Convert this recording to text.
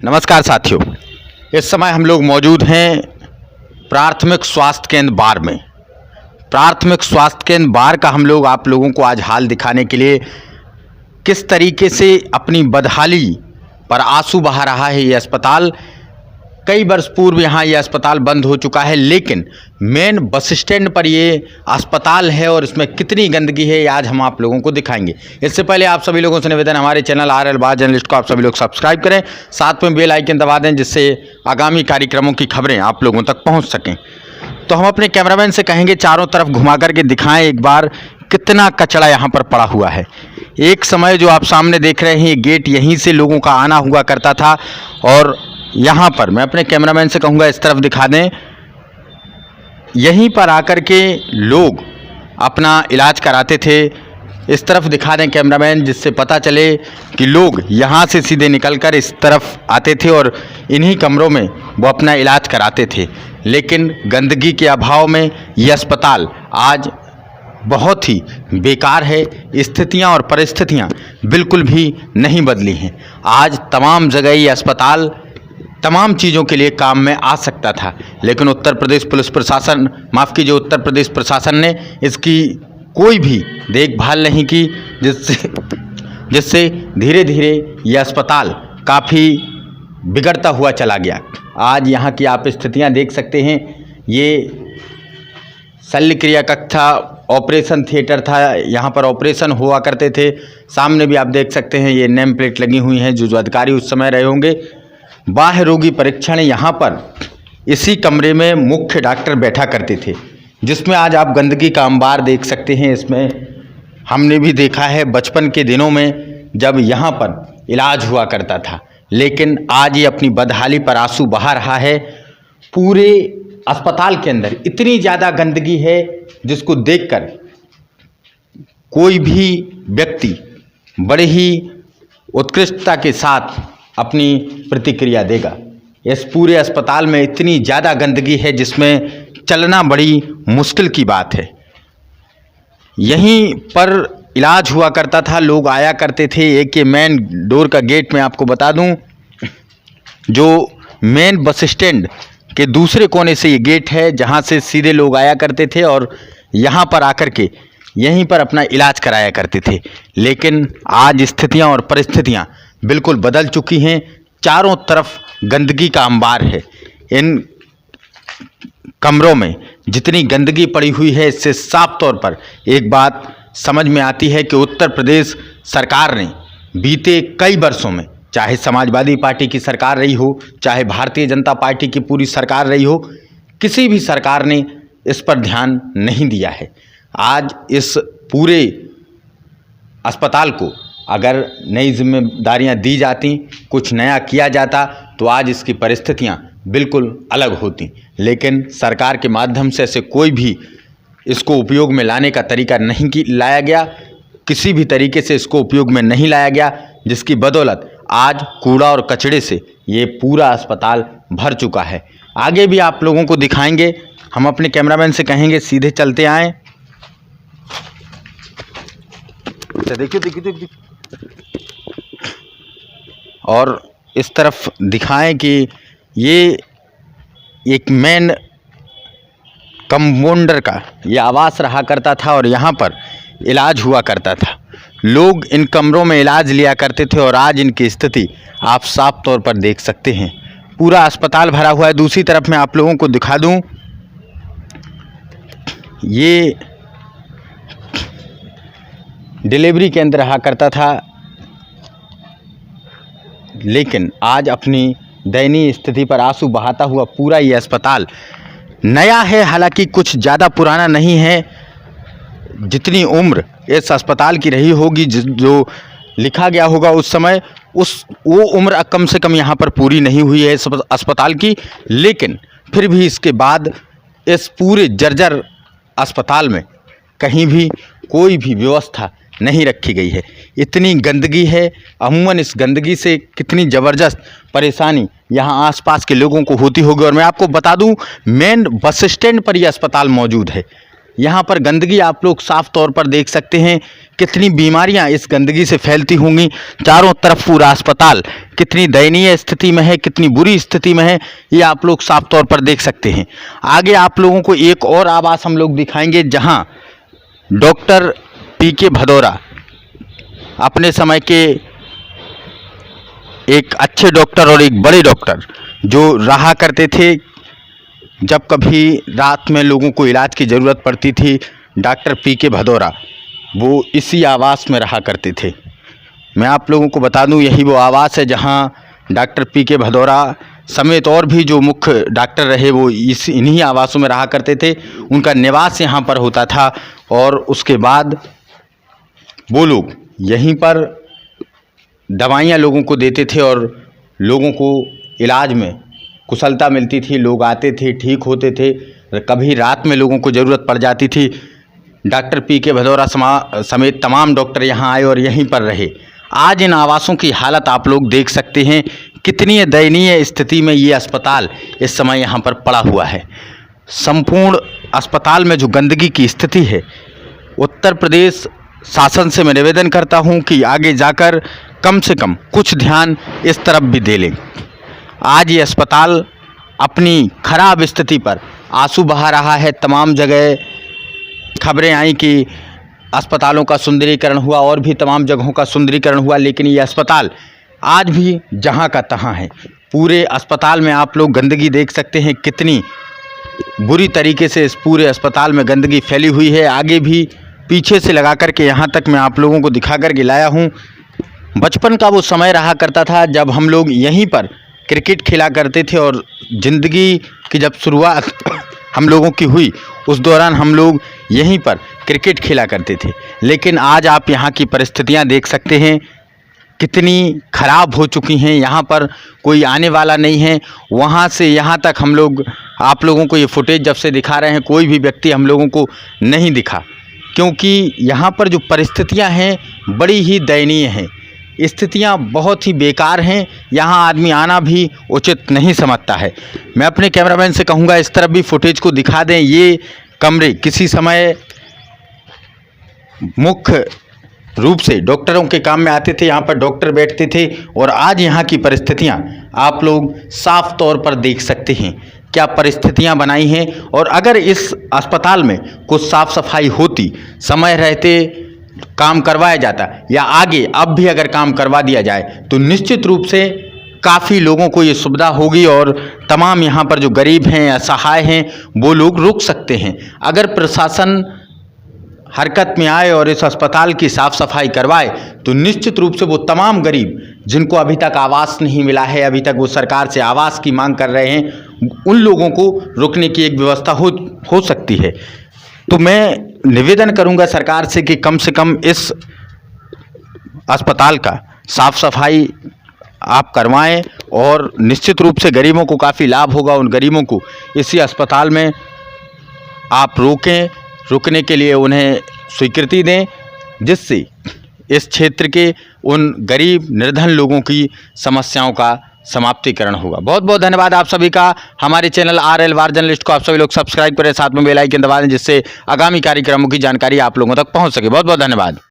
नमस्कार साथियों, इस समय हम लोग मौजूद हैं प्राथमिक स्वास्थ्य केंद्र बार में। प्राथमिक स्वास्थ्य केंद्र बार का हम लोग आप लोगों को आज हाल दिखाने के लिए किस तरीके से अपनी बदहाली पर आंसू बहा रहा है ये अस्पताल। कई वर्ष पूर्व यहाँ ये अस्पताल बंद हो चुका है, लेकिन मेन बस स्टैंड पर ये अस्पताल है और इसमें कितनी गंदगी है ये आज हम आप लोगों को दिखाएंगे। इससे पहले आप सभी लोगों से निवेदन, हमारे चैनल RL बार जर्नलिस्ट को आप सभी लोग सब्सक्राइब करें, साथ में बेल आइकन दबा दें जिससे आगामी कार्यक्रमों की खबरें आप लोगों तक पहुँच सकें। तो हम अपने कैमरामैन से कहेंगे चारों तरफ घुमा करके दिखाएं एक बार कितना कचरा यहाँ पर पड़ा हुआ है। एक समय जो आप सामने देख रहे हैं ये गेट, यहीं से लोगों का आना हुआ करता था और यहाँ पर मैं अपने कैमरामैन से कहूँगा इस तरफ दिखा दें, यहीं पर आकर के लोग अपना इलाज कराते थे। इस तरफ दिखा दें कैमरामैन, जिससे पता चले कि लोग यहाँ से सीधे निकलकर इस तरफ आते थे और इन्हीं कमरों में वो अपना इलाज कराते थे। लेकिन गंदगी के अभाव में ये अस्पताल आज बहुत ही बेकार है। स्थितियाँ और परिस्थितियाँ बिल्कुल भी नहीं बदली हैं। आज तमाम जगह ये अस्पताल तमाम चीज़ों के लिए काम में आ सकता था, लेकिन उत्तर प्रदेश पुलिस प्रशासन, माफ़ कीजिए, उत्तर प्रदेश प्रशासन ने इसकी कोई भी देखभाल नहीं की, जिससे धीरे धीरे ये अस्पताल काफ़ी बिगड़ता हुआ चला गया। आज यहाँ की आप स्थितियाँ देख सकते हैं। ये शल्य क्रिया कक्ष था, ऑपरेशन थिएटर था, यहाँ पर ऑपरेशन हुआ करते थे। सामने भी आप देख सकते हैं ये नेम प्लेट लगी हुई हैं जो अधिकारी उस समय रहे होंगे। बाह्य रोगी परीक्षण यहाँ पर इसी कमरे में मुख्य डॉक्टर बैठा करते थे, जिसमें आज आप गंदगी का अंबार देख सकते हैं। इसमें हमने भी देखा है बचपन के दिनों में जब यहाँ पर इलाज हुआ करता था, लेकिन आज ये अपनी बदहाली पर आंसू बहा रहा है। पूरे अस्पताल के अंदर इतनी ज़्यादा गंदगी है जिसको देखकर कोई भी व्यक्ति बड़े ही उत्कृष्टता के साथ अपनी प्रतिक्रिया देगा। इस पूरे अस्पताल में इतनी ज़्यादा गंदगी है जिसमें चलना बड़ी मुश्किल की बात है। यहीं पर इलाज हुआ करता था, लोग आया करते थे। एक ये मेन डोर का गेट मैं आपको बता दूं, जो मेन बस स्टैंड के दूसरे कोने से ये गेट है जहां से सीधे लोग आया करते थे और यहां पर आकर के यहीं पर अपना इलाज कराया करते थे। लेकिन आज स्थितियां और परिस्थितियां बिल्कुल बदल चुकी हैं। चारों तरफ गंदगी का अंबार है। इन कमरों में जितनी गंदगी पड़ी हुई है, इससे साफ तौर पर एक बात समझ में आती है कि उत्तर प्रदेश सरकार ने बीते कई वर्षों में, चाहे समाजवादी पार्टी की सरकार रही हो, चाहे भारतीय जनता पार्टी की पूरी सरकार रही हो, किसी भी सरकार ने इस पर ध्यान नहीं दिया है। आज इस पूरे अस्पताल को अगर नई जिम्मेदारियां दी जाती, कुछ नया किया जाता, तो आज इसकी परिस्थितियां बिल्कुल अलग होती। लेकिन सरकार के माध्यम से ऐसे कोई भी इसको उपयोग में लाने का तरीका नहीं लाया गया, किसी भी तरीके से इसको उपयोग में नहीं लाया गया, जिसकी बदौलत आज कूड़ा और कचड़े से ये पूरा अस्पताल भर चुका है। आगे भी आप लोगों को दिखाएंगे। हम अपने कैमरामैन से कहेंगे सीधे चलते आएँ। देखिए और इस तरफ दिखाएं कि ये एक मेन कंपाउंडर का ये आवास रहा करता था और यहाँ पर इलाज हुआ करता था। लोग इन कमरों में इलाज लिया करते थे और आज इनकी स्थिति आप साफ तौर पर देख सकते हैं। पूरा अस्पताल भरा हुआ है। दूसरी तरफ मैं आप लोगों को दिखा दूं, ये डिलीवरी केंद्र रहा करता था, लेकिन आज अपनी दयनीय स्थिति पर आंसू बहाता हुआ पूरा ये अस्पताल नया है। हालांकि कुछ ज़्यादा पुराना नहीं है। जितनी उम्र इस अस्पताल की रही होगी, जो लिखा गया होगा उस समय, वो उम्र कम से कम यहाँ पर पूरी नहीं हुई है इस अस्पताल की। लेकिन फिर भी इसके बाद इस पूरे जर्जर अस्पताल में कहीं भी कोई भी व्यवस्था नहीं रखी गई है। इतनी गंदगी है। अमूमन इस गंदगी से कितनी ज़बरदस्त परेशानी यहाँ आसपास के लोगों को होती होगी। और मैं आपको बता दूं, मेन बस स्टैंड पर यह अस्पताल मौजूद है। यहाँ पर गंदगी आप लोग साफ तौर पर देख सकते हैं। कितनी बीमारियाँ इस गंदगी से फैलती होंगी। चारों तरफ पूरा अस्पताल कितनी दयनीय स्थिति में है, कितनी बुरी स्थिति में है, ये आप लोग साफ तौर पर देख सकते हैं। आगे आप लोगों को एक और आवास हम लोग दिखाएंगे जहाँ डॉक्टर पीके भदौरा अपने समय के एक अच्छे डॉक्टर और एक बड़े डॉक्टर जो रहा करते थे। जब कभी रात में लोगों को इलाज की ज़रूरत पड़ती थी, डॉक्टर पीके भदौरा वो इसी आवास में रहा करते थे। मैं आप लोगों को बता दूं, यही वो आवास है जहां डॉक्टर पीके भदौरा समेत और भी जो मुख्य डॉक्टर रहे वो इन्हीं आवासों में रहा करते थे। उनका निवास यहां पर होता था और उसके बाद वो लोग यहीं पर दवाइयाँ लोगों को देते थे और लोगों को इलाज में कुशलता मिलती थी। लोग आते थे, ठीक होते थे। कभी रात में लोगों को ज़रूरत पड़ जाती थी, डॉक्टर पीके भदौरा समेत तमाम डॉक्टर यहाँ आए और यहीं पर रहे। आज इन आवासों की हालत आप लोग देख सकते हैं, कितनी दयनीय स्थिति में ये अस्पताल इस समय यहाँ पर पड़ा हुआ है। संपूर्ण अस्पताल में जो गंदगी की स्थिति है, उत्तर प्रदेश शासन से मैं निवेदन करता हूँ कि आगे जाकर कम से कम कुछ ध्यान इस तरफ भी दे लें। आज ये अस्पताल अपनी खराब स्थिति पर आंसू बहा रहा है। तमाम जगह खबरें आई कि अस्पतालों का सुंदरीकरण हुआ और भी तमाम जगहों का सुंदरीकरण हुआ, लेकिन ये अस्पताल आज भी जहां का तहां है। पूरे अस्पताल में आप लोग गंदगी देख सकते हैं, कितनी बुरी तरीके से इस पूरे अस्पताल में गंदगी फैली हुई है। आगे भी पीछे से लगा करके यहाँ तक मैं आप लोगों को दिखा करके लाया हूँ। बचपन का वो समय रहा करता था जब हम लोग यहीं पर क्रिकेट खेला करते थे और ज़िंदगी की जब शुरुआत हम लोगों की हुई उस दौरान हम लोग यहीं पर क्रिकेट खेला करते थे। लेकिन आज आप यहाँ की परिस्थितियाँ देख सकते हैं, कितनी ख़राब हो चुकी हैं। यहाँ पर कोई आने वाला नहीं है। वहाँ से यहाँ तक हम लोग आप लोगों को ये फुटेज जब से दिखा रहे हैं, कोई भी व्यक्ति हम लोगों को नहीं दिखा, क्योंकि यहाँ पर जो परिस्थितियाँ हैं बड़ी ही दयनीय हैं। स्थितियाँ बहुत ही बेकार हैं। यहाँ आदमी आना भी उचित नहीं समझता है। मैं अपने कैमरामैन से कहूँगा इस तरफ भी फुटेज को दिखा दें। ये कमरे किसी समय मुख्य रूप से डॉक्टरों के काम में आते थे, यहाँ पर डॉक्टर बैठते थे और आज यहाँ की परिस्थितियाँ आप लोग साफ तौर पर देख सकते हैं क्या परिस्थितियाँ बनाई हैं। और अगर इस अस्पताल में कुछ साफ सफाई होती, समय रहते काम करवाया जाता या आगे अब भी अगर काम करवा दिया जाए तो निश्चित रूप से काफ़ी लोगों को ये सुविधा होगी और तमाम यहाँ पर जो गरीब हैं, असहाय हैं, वो लोग रुक सकते हैं। अगर प्रशासन हरकत में आए और इस अस्पताल की साफ़ सफाई करवाए तो निश्चित रूप से वो तमाम गरीब जिनको अभी तक आवास नहीं मिला है, अभी तक वो सरकार से आवास की मांग कर रहे हैं, उन लोगों को रुकने की एक व्यवस्था हो सकती है। तो मैं निवेदन करूंगा सरकार से कि कम से कम इस अस्पताल का साफ सफाई आप करवाएं और निश्चित रूप से गरीबों को काफ़ी लाभ होगा। उन गरीबों को इसी अस्पताल में आप रुकने के लिए उन्हें स्वीकृति दें, जिससे इस क्षेत्र के उन गरीब निर्धन लोगों की समस्याओं का समाप्तिकरण होगा। बहुत बहुत धन्यवाद आप सभी का। हमारे चैनल RL वार जर्नलिस्ट को आप सभी लोग सब्सक्राइब करें, साथ में बेल आइकन दबा दें, जिससे आगामी कार्यक्रमों की जानकारी आप लोगों तक पहुंच सके। बहुत बहुत धन्यवाद।